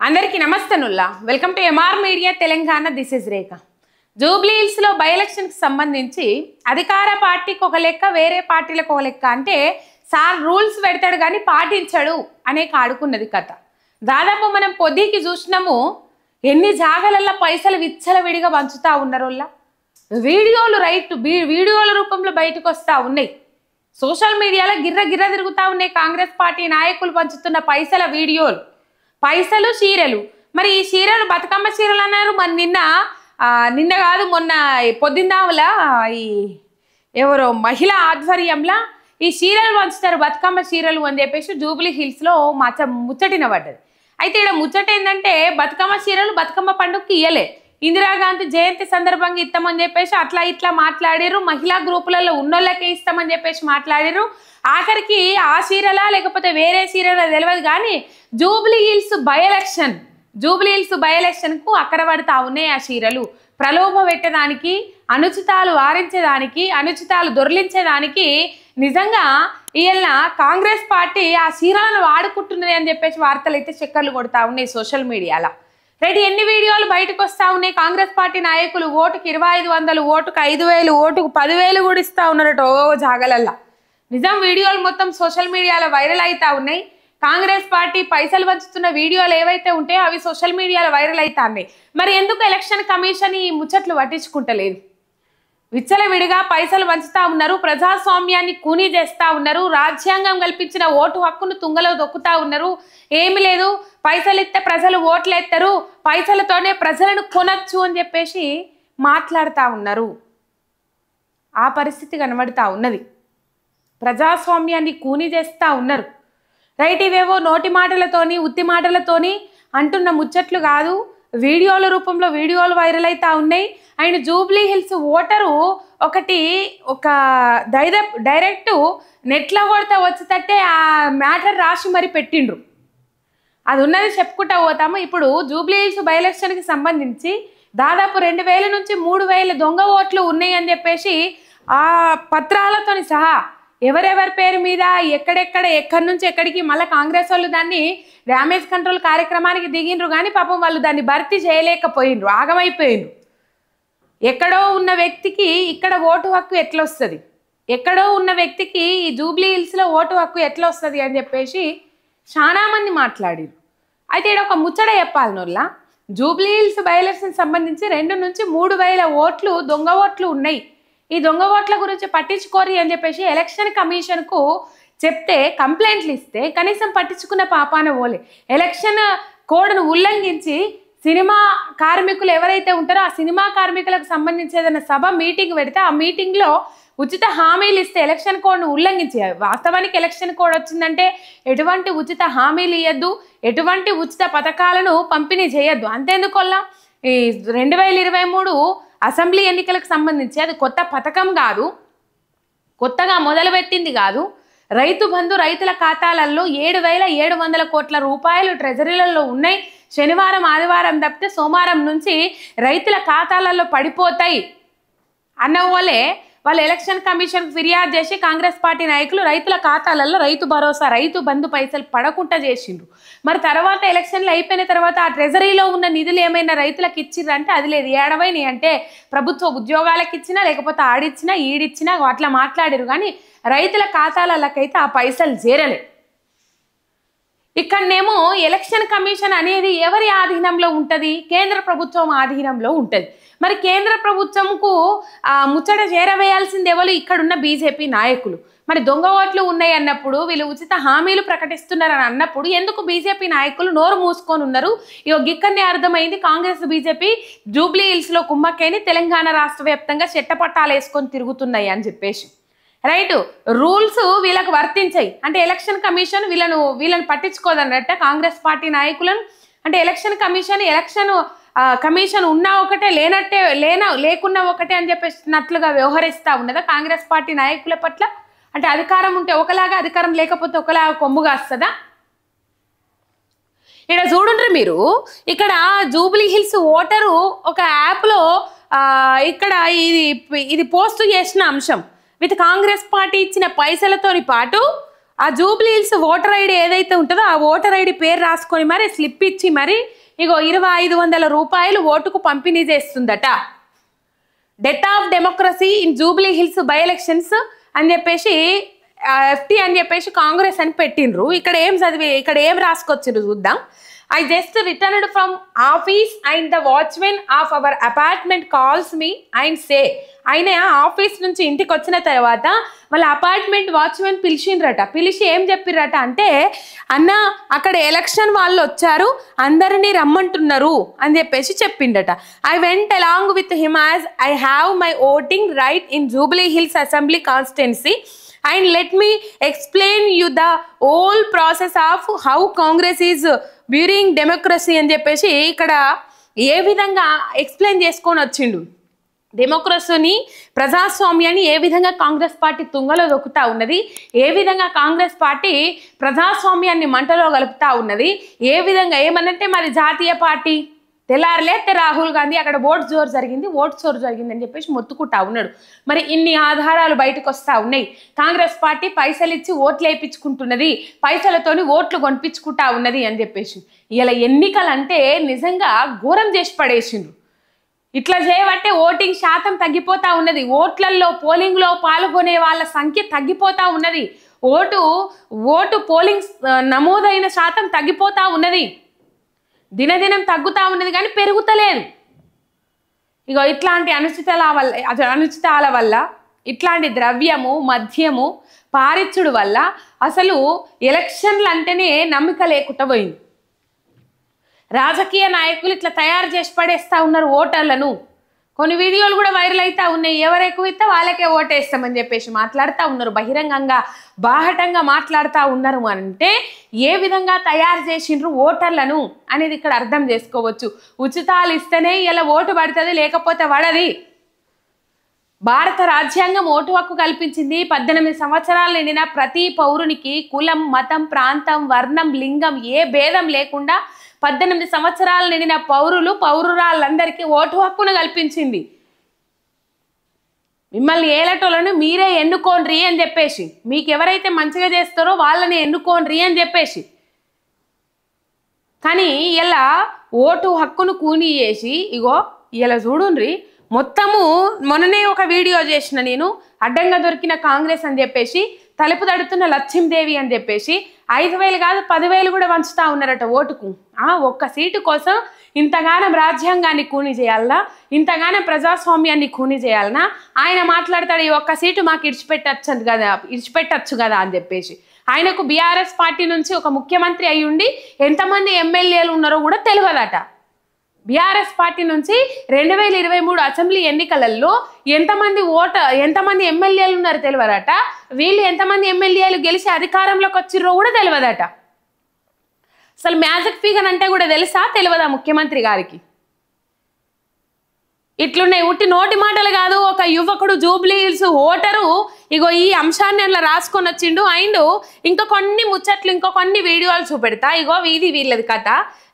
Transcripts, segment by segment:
అందరికీ నమస్తేనుల్లా welcome to MR media Telangana. This is Rekha. Jubilee Hills లో బై ఎలక్షన్ కి సంబంధించి అధికార పార్టీకి ఒక లెక్క, వేరే పార్టీలకు ఒక లెక్క. అంటే సార్ రూల్స్ పెడతాడు కానీ పాటించడు అనే కాడుకున్నది కథ. దాదాపు మనం పొద్దుకి చూసినాము ఎన్ని జాగాలల్లో పైసలు విచ్చలవిడిగా పంచుతా ఉన్నారోళ్ళ. వీడియోలు వీడియోల రూపంలో బయటకు వస్తూ ఉన్నాయి. సోషల్ మీడియాలో గిర్ర తిరుగుతూ ఉన్నాయి కాంగ్రెస్ పార్టీ నాయకులు పంచుతున్న పైసల వీడియోలు, పైసలు చీరలు. మరి ఈ చీరలు బతుకమ్మ చీరలు అన్నారు. మరి నిన్న కాదు మొన్న పొద్దున్నావులా ఈ ఎవరో మహిళ ఆధ్వర్యంలో ఈ చీరలు పంచుతారు, బతుకమ్మ చీరలు అని చెప్పేసి జూబ్లీ హిల్స్లో ముచ్చటిన పడ్డది. అయితే ఇక్కడ ముచ్చట ఏంటంటే బతుకమ్మ చీరలు బతుకమ్మ పండుగకి ఇయ్యలే, ఇందిరాగాంధీ జయంతి సందర్భంగా ఇస్తామని చెప్పేసి అట్లా ఇట్లా మాట్లాడారు. మహిళా గ్రూపులలో ఉన్నోళ్ళకే ఇస్తామని చెప్పేసి మాట్లాడారు. ఆఖరికి ఆ చీరలా లేకపోతే వేరే చీరలా తెలియదు కానీ జూబ్లీ హిల్స్ బై ఎలక్షన్కు అక్కడ పడుతూ ఉన్నాయి ఆ చీరలు. ప్రలోభ పెట్టడానికి, అనుచితాలు వారించేదానికి, అనుచితాలు దొర్లించేదానికి నిజంగా ఇవాళ కాంగ్రెస్ పార్టీ ఆ చీరలను వాడుకుంటున్నది అని చెప్పేసి వార్తలు అయితే చక్కర్లు కొడతా ఉన్నాయి సోషల్ మీడియాలో. రైట్, ఎన్ని వీడియోలు బయటకు వస్తూ ఉన్నాయి. కాంగ్రెస్ పార్టీ నాయకులు ఓటుకు 2500, ఓటుకు 5000, ఓటుకు 10,000 కూడా ఇస్తూ ఉన్నారట ఓ జాగలల్లా. నిజం వీడియోలు మొత్తం సోషల్ మీడియాలో వైరల్ అవుతా ఉన్నాయి. కాంగ్రెస్ పార్టీ పైసలు పంచుతున్న వీడియోలు ఏవైతే ఉంటాయో అవి సోషల్ మీడియాలో వైరల్ అవుతా ఉన్నాయి. మరి ఎందుకు ఎలక్షన్ కమిషన్ ఈ ముచ్చట్లు పట్టించుకుంటలేదు? విచ్చలవిడిగా పైసలు పంచుతా ఉన్నారు, ప్రజాస్వామ్యాన్ని కూనీ చేస్తూ ఉన్నారు, రాజ్యాంగం కల్పించిన ఓటు హక్కును తుంగలో దొక్కుతా ఉన్నారు. ఏమి లేదు, పైసలు ఇస్తే ప్రజలు ఓట్లు ఎత్తారు, పైసలతోనే ప్రజలను కొనచ్చు అని చెప్పేసి మాట్లాడుతూ ఉన్నారు. ఆ పరిస్థితి కనబడుతూ ఉన్నది. ప్రజాస్వామ్యాన్ని కూనీ చేస్తూ ఉన్నారు. రైట్, ఇవేవో నోటి మాటలతోని ఉత్తి మాటలతోని అంటున్న ముచ్చట్లు కాదు, వీడియోల రూపంలో వీడియోలు వైరల్ అవుతూ ఉన్నాయి. అండ్ జూబ్లీ హిల్స్ ఓటరు ఒక డైరెక్ట్ నెట్లో కొడితే వచ్చేటట్టే ఆ మ్యాటర్ రాసి మరి పెట్టిండ్రు. అది ఉన్నది చెప్పుకుంటా పోతాము. ఇప్పుడు జూబ్లీ హిల్స్ బై ఎలక్షన్కి సంబంధించి దాదాపు 2000 నుంచి 3000 దొంగ ఓట్లు ఉన్నాయి అని చెప్పేసి ఆ పత్రాలతో సహా ఎవరెవరి పేరు మీద ఎక్కడి నుంచి ఎక్కడికి మళ్ళీ కాంగ్రెస్ వాళ్ళు దాన్ని డ్యామేజ్ కంట్రోల్ కార్యక్రమానికి దిగిండ్రు కానీ పాపం వాళ్ళు దాన్ని భర్తీ చేయలేకపోయిండ్రు, ఆగమైపోయిండ్రు. ఎక్కడో ఉన్న వ్యక్తికి ఇక్కడ ఓటు హక్కు ఎట్లా వస్తుంది, ఎక్కడో ఉన్న వ్యక్తికి ఈ జూబ్లీ హిల్స్లో ఓటు హక్కు ఎట్లా వస్తుంది అని చెప్పేసి చాలామంది మాట్లాడారు. అయితే ఇక్కడ ఒక ముచ్చట చెప్పాలి నోళ్ళ. జూబ్లీ హిల్స్ బై ఎలక్షన్ సంబంధించి 2 నుంచి 3000 ఓట్లు దొంగ ఓట్లు ఉన్నాయి. ఈ దొంగ ఓట్ల గురించి పట్టించుకోరి అని చెప్పేసి ఎలక్షన్ కమిషన్కు చెప్తే, కంప్లైంట్లు ఇస్తే కనీసం పట్టించుకున్న పాపాన పోలే. ఎలక్షన్ కోడ్ను ఉల్లంఘించి సినిమా కార్మికులు ఎవరైతే ఉంటారో ఆ సినిమా కార్మికులకు సంబంధించి ఏదైనా సభ మీటింగ్ పెడితే ఆ మీటింగ్లో ఉచిత హామీలు ఇస్తే ఎలక్షన్ కోడ్ను ఉల్లంఘించి, వాస్తవానికి ఎలక్షన్ కోడ్ వచ్చిందంటే ఎటువంటి ఉచిత హామీలు ఇవ్వద్దు, ఎటువంటి ఉచిత పథకాలను పంపిణీ చేయొద్దు. అంతేందుకొల్లా ఈ 2023 అసెంబ్లీ ఎన్నికలకు సంబంధించి అది కొత్త పథకం కాదు, కొత్తగా మొదలుపెట్టింది కాదు. రైతు బంధు రైతుల ఖాతాలలో 7,700 కోట్ల రూపాయలు ట్రెజరీలలో ఉన్నాయి. శనివారం ఆదివారం తప్పితే సోమవారం నుంచి రైతుల ఖాతాలలో పడిపోతాయి అన్న వాళ్ళు ఎలక్షన్ కమిషన్ ఫిర్యాదు చేసి కాంగ్రెస్ పార్టీ నాయకులు రైతుల ఖాతాలలో రైతు భరోసా, రైతు బంధు పైసలు పడకుండా చేసిండ్రు. మరి తర్వాత ఎలక్షన్లు అయిపోయిన తర్వాత ఆ ట్రెజరీలో ఉన్న నిధులు ఏమైనా రైతులకు ఇచ్చిర్రంటే అది లేదు. ఏడవైనాయి అంటే ప్రభుత్వ ఉద్యోగాలకు ఇచ్చినా లేకపోతే ఆడిచ్చినా ఈడిచ్చినా అట్లా మాట్లాడారు కానీ రైతుల ఖాతాలకైతే ఆ పైసలు చేరలే. ఇక్కడనేమో ఎలక్షన్ కమిషన్ అనేది ఎవరి ఆధీనంలో ఉంటుంది? కేంద్ర ప్రభుత్వం ఆధీనంలో ఉంటుంది. మరి కేంద్ర ప్రభుత్వంకు ముచ్చట చేరవేయాల్సింది ఎవరు? ఇక్కడున్న బీజేపీ నాయకులు. మరి దొంగ ఓట్లు ఉన్నాయి అన్నప్పుడు, వీళ్ళు ఉచిత హామీలు ప్రకటిస్తున్నారని అన్నప్పుడు ఎందుకు బీజేపీ నాయకులు నోరు మూసుకొని ఉన్నారు? ఇక్కడనే అర్థమైంది కాంగ్రెస్ బీజేపీ జూబ్లీ హిల్స్లో కుమ్మక్కైని తెలంగాణ రాష్ట్ర వ్యాప్తంగా చెట్టపట్టాలు వేసుకొని తిరుగుతున్నాయి అని చెప్పేసి. రైట్, రూల్స్ వీళ్ళకు వర్తించాయి అంటే ఎలక్షన్ కమిషన్ వీళ్ళని పట్టించుకోదన్నట్ట కాంగ్రెస్ పార్టీ నాయకులను. అంటే ఎలక్షన్ కమిషన్ ఉన్నా ఒకటే లేకున్నా ఒకటే అని చెప్పేసినట్లుగా వ్యవహరిస్తూ ఉన్నదా కాంగ్రెస్ పార్టీ నాయకుల పట్ల? అంటే అధికారం ఉంటే ఒకలాగా, అధికారం లేకపోతే ఒకలాగా కొమ్ముగా వస్తుందా? ఇక్కడ చూడండి మీరు, ఇక్కడ జూబ్లీ హిల్స్ ఓటరు ఒక యాప్లో ఇక్కడ ఇది పోస్ట్ చేసిన అంశం విత్ కాంగ్రెస్ పార్టీ ఇచ్చిన పైసలతోని పాటు ఆ జూబ్లీ హిల్స్ ఓటర్ ఐడి ఏదైతే ఉంటుందో ఆ ఓటర్ ఐడి పేరు రాసుకొని మరి స్లిప్ ఇచ్చి మరి ఇగో 2500 రూపాయలు ఓటుకు పంపిణీ చేస్తుందట. Death of democracy in Jubilee hills by elections అని చెప్పేసి ఎఫ్టీ అని చెప్పేసి కాంగ్రెస్ అని పెట్టిండ్రు. ఇక్కడ ఏం రాసుకొచ్చిండ్రు చూద్దాం. I just returned from office and the watchman of our apartment calls me and say, ఆయన ఆఫీస్ నుంచి ఇంటికి వచ్చిన తర్వాత వాళ్ళ అపార్ట్మెంట్ వాచ్మెన్ పిలిచిండ్రట. పిలిచి ఏం చెప్పిర్రట అంటే, అన్న అక్కడ ఎలక్షన్ వాళ్ళు వచ్చారు, అందరినీ రమ్మంటున్నారు అని చెప్పేసి చెప్పిండట. I went along with him as I have my voting right in Jubilee hills assembly constituency and let me explain you the whole process of how Congress is viewing democracy అని చెప్పేసి ఇక్కడ ఏ విధంగా ఎక్స్ప్లెయిన్ చేసుకొని వచ్చిండు. డెమోక్రసీని ప్రజాస్వామ్యాన్ని ఏ విధంగా Congress party తుంగలో దొక్కుతా ఉన్నది, ఏ విధంగా కాంగ్రెస్ పార్టీ ప్రజాస్వామ్యాన్ని మంటలో కలుపుతా ఉన్నది, ఏ విధంగా ఏమనంటే మరి జాతీయ పార్టీ తెల్లారలేస్తే రాహుల్ గాంధీ అక్కడ ఓటు చోరు జరిగింది అని చెప్పేసి మొత్తుకుంటా ఉన్నాడు. మరి ఇన్ని ఆధారాలు బయటకు వస్తూ ఉన్నాయి. కాంగ్రెస్ పార్టీ పైసలు ఇచ్చి ఓట్లు వేయించుకుంటున్నది, పైసలతోని ఓట్లు కొనిపించుకుంటా ఉన్నది అని చెప్పేసి. ఇలా ఎన్నికలు అంటే నిజంగా ఘోరం చేసి పడేసిండ్రు. ఇట్లా చేయబట్టే ఓటింగ్ శాతం తగ్గిపోతా ఉన్నది. ఓట్లల్లో పోలింగ్లో పాల్గొనే వాళ్ళ సంఖ్య తగ్గిపోతా ఉన్నది. ఓటు పోలింగ్ నమోదైన శాతం తగ్గిపోతా ఉన్నది. దినదినం తగ్గుతా ఉన్నది కానీ పెరుగుతలేదు. ఇగో ఇట్లాంటి అనుచితాల వల్ల ఇట్లాంటి ద్రవ్యము మద్యము పారిచ్చుడు వల్ల అసలు ఎలక్షన్లు అంటేనే నమ్మిక లేకుండా పోయింది. రాజకీయ నాయకులు ఇట్లా తయారు చేసి పడేస్తూ ఉన్నారు ఓటర్లను. కొన్ని వీడియోలు కూడా వైరల్ అవుతా ఉన్నాయి. ఎవరు ఎక్కువ ఇస్తే వాళ్ళకే ఓటేస్తామని చెప్పేసి మాట్లాడుతూ ఉన్నారు. బహిరంగంగా బాహటంగా మాట్లాడుతూ ఉన్నారు. అంటే ఏ విధంగా తయారు చేసిండ్రు ఓటర్లను అనేది ఇక్కడ అర్థం చేసుకోవచ్చు. ఉచితాలు ఇస్తేనే ఇలా ఓటు పడుతుంది, లేకపోతే పడది. భారత రాజ్యాంగం ఓటు హక్కు కల్పించింది. 18 సంవత్సరాలు నిండిన ప్రతి పౌరునికి కులం, మతం, ప్రాంతం, వర్ణం, లింగం ఏ భేదం లేకుండా 18 సంవత్సరాలు నిండిన పౌరురాళ్ళందరికీ ఓటు హక్కును కల్పించింది. మిమ్మల్ని ఏలటోళ్ళను మీరే ఎన్నుకోండ్రి అని చెప్పేసి, మీకు ఎవరైతే మంచిగా చేస్తారో వాళ్ళని ఎన్నుకోండ్రి అని చెప్పేసి. కానీ ఇలా ఓటు హక్కును కూని చేసి ఇగో ఇలా చూడుండ్రి. మొత్తము మొన్ననే ఒక వీడియో చేసిన నేను, అడ్డంగా దొరికిన కాంగ్రెస్ అని చెప్పేసి, తలుపు తడుతున్న లక్ష్మీదేవి అని చెప్పేసి 5,000 కాదు 10,000 కూడా వంచుతా ఉన్నారట ఓటుకు. ఒక్క సీటు కోసం ఇంతగానం రాజ్యాంగాన్ని కూని చేయాలనా, ఇంతగానం ప్రజాస్వామ్యాన్ని కూని చేయాలనా? ఆయన మాట్లాడతాడు, ఈ ఒక్క సీటు మాకు ఇడిచిపెట్టచ్చు కదా అని చెప్పేసి. ఆయనకు బీఆర్ఎస్ పార్టీ నుంచి ఒక ముఖ్యమంత్రి అయి ఉండి ఎంతమంది ఎమ్మెల్యేలు ఉన్నారో కూడా తెలియదట. బీఆర్ఎస్ పార్టీ నుంచి 2023 అసెంబ్లీ ఎన్నికలలో ఎంతమంది ఎమ్మెల్యేలు ఉన్నారో తెలియదట. వీళ్ళు ఎంతమంది ఎమ్మెల్యేలు గెలిచి అధికారంలోకి వచ్చిర్రో కూడా తెలియదట. అసలు మ్యాజిక్ ఫిగర్ అంటే కూడా తెలియదా ముఖ్యమంత్రి గారికి? ఇట్లున్నాయి ఉట్టి నోటి మాటలు కాదు. ఒక యువకుడు జూబ్లీ హిల్స్ ఓటరు ఇగో ఈ అంశాన్ని అట్లా రాసుకొని వచ్చిండు. అండ్ ఇంకా కొన్ని ముచ్చట్లు, ఇంకా కొన్ని వీడియోలు చూపెడతా. ఇగో వీళ్ళది కథ.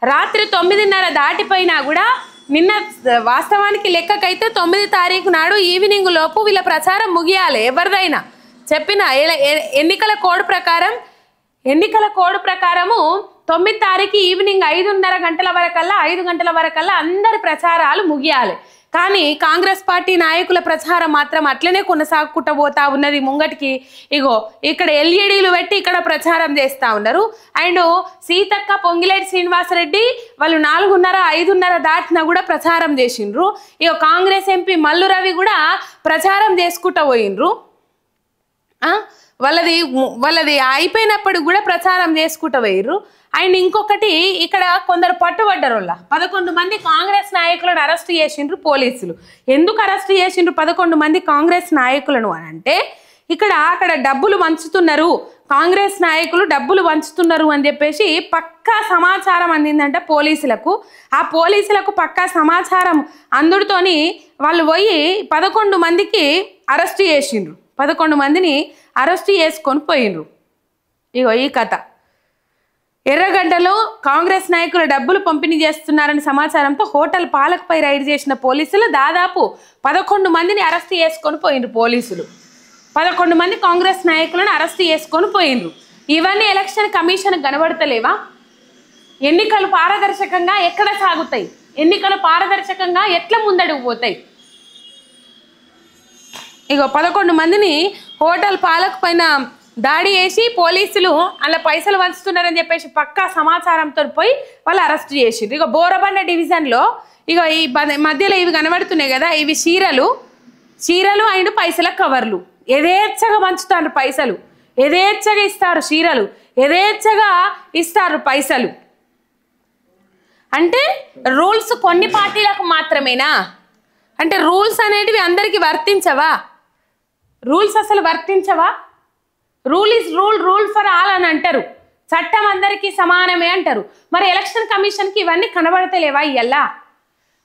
రాత్రి 9:30 దాటిపోయినా కూడా నిన్న వాస్తవానికి లెక్కకైతే 9 తారీఖు నాడు ఈవినింగ్ లోపు వీళ్ళ ప్రచారం ముగియాలి. ఎవరిదైనా చెప్పిన ఎన్నికల కోడ్ ప్రకారము 9 తారీఖు ఈవినింగ్ 5:30 గంటల వరకల్లా అందరి ప్రచారాలు ముగియాలి. కానీ కాంగ్రెస్ పార్టీ నాయకుల ప్రచారం మాత్రం అట్లనే కొనసాగుకుంటూ పోతా ఉన్నది ముంగటికి. ఇగో ఇక్కడ ఎల్ఈడీలు పెట్టి ఇక్కడ ప్రచారం చేస్తూ ఉన్నారు. అండ్ సీతక్క, పొంగిలేటి శ్రీనివాసరెడ్డి వాళ్ళు 4:30, 5:30 దాటినా కూడా ప్రచారం చేసిండ్రు. ఇగో కాంగ్రెస్ ఎంపీ మల్లు రవి కూడా ప్రచారం చేసుకుంటూ పోయిండ్రు. వాళ్ళది అయిపోయినప్పుడు కూడా ప్రచారం చేసుకుంటూ పోయిర్రు. అండ్ ఇంకొకటి ఇక్కడ కొందరు పట్టుబడ్డారు. 11 మంది కాంగ్రెస్ నాయకులను అరెస్ట్ చేసిండ్రు పోలీసులు. ఎందుకు అరెస్ట్ చేసిండ్రు 11 మంది కాంగ్రెస్ నాయకులను అని అంటే, అక్కడ డబ్బులు వంచుతున్నారు, కాంగ్రెస్ నాయకులు డబ్బులు వంచుతున్నారు అని చెప్పేసి పక్కా సమాచారం అందిందంటే పోలీసులకు. ఆ పోలీసులకు పక్కా సమాచారం అందుతోని వాళ్ళు పోయి 11 మందికి అరెస్ట్ చేసిండ్రు. 11 మందిని అరెస్ట్ చేసుకొని పోయిండ్రు. ఇగో ఈ కథ. ఎర్రగడ్డలో కాంగ్రెస్ నాయకులు డబ్బులు పంపిణీ చేస్తున్నారని సమాచారంతో హోటల్ పాలక్పై రైడ్ చేసిన పోలీసులు దాదాపు 11 మందిని అరెస్ట్ చేసుకొని పోయిండ్రు. పోలీసులు 11 మంది కాంగ్రెస్ నాయకులను అరెస్ట్ చేసుకొని పోయిండ్రు. ఇవన్నీ ఎలక్షన్ కమిషన్ కనబడతలేవా? ఎన్నికలు పారదర్శకంగా ఎక్కడ సాగుతాయి? ఎన్నికలు పారదర్శకంగా ఎట్లా ముందడుగు పోతాయి? ఇగో 11 మందిని హోటల్ పాలక్ పైన దాడి చేసి పోలీసులు అలా పైసలు వంచుతున్నారని చెప్పేసి పక్కా సమాచారంతో పోయి వాళ్ళు అరెస్ట్ చేసిర్రు. ఇక బోరబండ డివిజన్లో ఇక ఈ మధ్యలో ఇవి కనబడుతున్నాయి కదా, ఇవి చీరలు అండ్ పైసల కవర్లు యథేచ్ఛగా పంచుతారు. పైసలు యథేచ్ఛగా ఇస్తారు, చీరలు యథేచ్ఛగా ఇస్తారు పైసలు. అంటే రూల్స్ కొన్ని పార్టీలకు మాత్రమేనా? అంటే రూల్స్ అనేటివి అందరికీ వర్తించవా? రూల్స్ అసలు వర్తించవా? Rule is rule for all అని అంటారు. చట్టం అందరికీ సమానమే అంటారు. మరి ఎలక్షన్ కమిషన్కి ఇవన్నీ కనబడతలేవా? ఇయ్యల్లా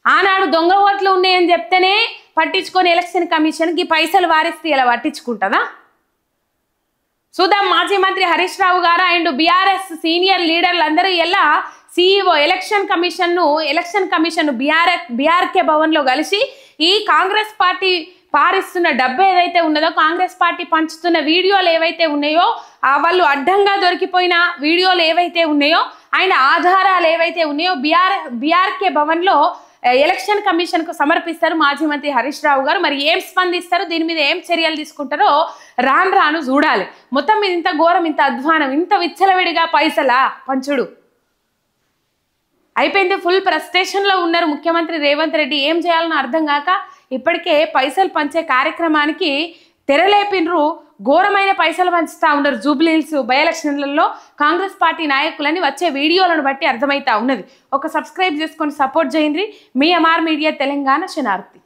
ఆనాడు దొంగ ఓట్లు ఉన్నాయని చెప్తేనే పట్టించుకొని ఎలక్షన్ కమిషన్కి పైసలు వారిస్తే ఇలా పట్టించుకుంటుందా? చూద్దాం. మాజీ మంత్రి హరీష్ రావు గారు అండ్ బీఆర్ఎస్ సీనియర్ లీడర్లు అందరూ ఎలా సిఇఓ ఎలక్షన్ కమిషన్ బీఆర్కే భవన్లో కలిసి ఈ కాంగ్రెస్ పార్టీ పారిస్తున్న డబ్బు ఏదైతే ఉన్నదో, కాంగ్రెస్ పార్టీ పంచుతున్న వీడియోలు ఏవైతే ఉన్నాయో, వాళ్ళు అడ్డంగా దొరికిపోయిన వీడియోలు ఏవైతే ఉన్నాయో, ఆయన ఆధారాలు ఏవైతే ఉన్నాయో బీఆర్కే భవన్లో ఎలక్షన్ కమిషన్కు సమర్పిస్తారు మాజీ మంత్రి హరీష్ రావు గారు. మరి ఏం స్పందిస్తారు, దీని మీద ఏం చర్యలు తీసుకుంటారో రాను చూడాలి. మొత్తం మీద ఇంత ఘోరం, ఇంత అధ్వానం, ఇంత విచ్చలవిడిగా పైసలా పంచుడు అయిపోయింది. ఫుల్ ఫ్రస్ట్రేషన్లో ఉన్నారు ముఖ్యమంత్రి రేవంత్ రెడ్డి. ఏం చేయాలని అర్థం కాక ఇప్పటికే పైసలు పంచే కార్యక్రమానికి తెరలేపినరు. ఘోరమైన పైసలు పంచుతా ఉన్నారు జూబ్లీహిల్స్ బై ఎలక్షన్లలో కాంగ్రెస్ పార్టీ నాయకులని వచ్చే వీడియోలను బట్టి అర్థమవుతా ఉన్నది. ఒక సబ్స్క్రైబ్ చేసుకొని సపోర్ట్ చేయండి. మీ ఎంఆర్ మీడియా తెలంగాణ శనార్థి.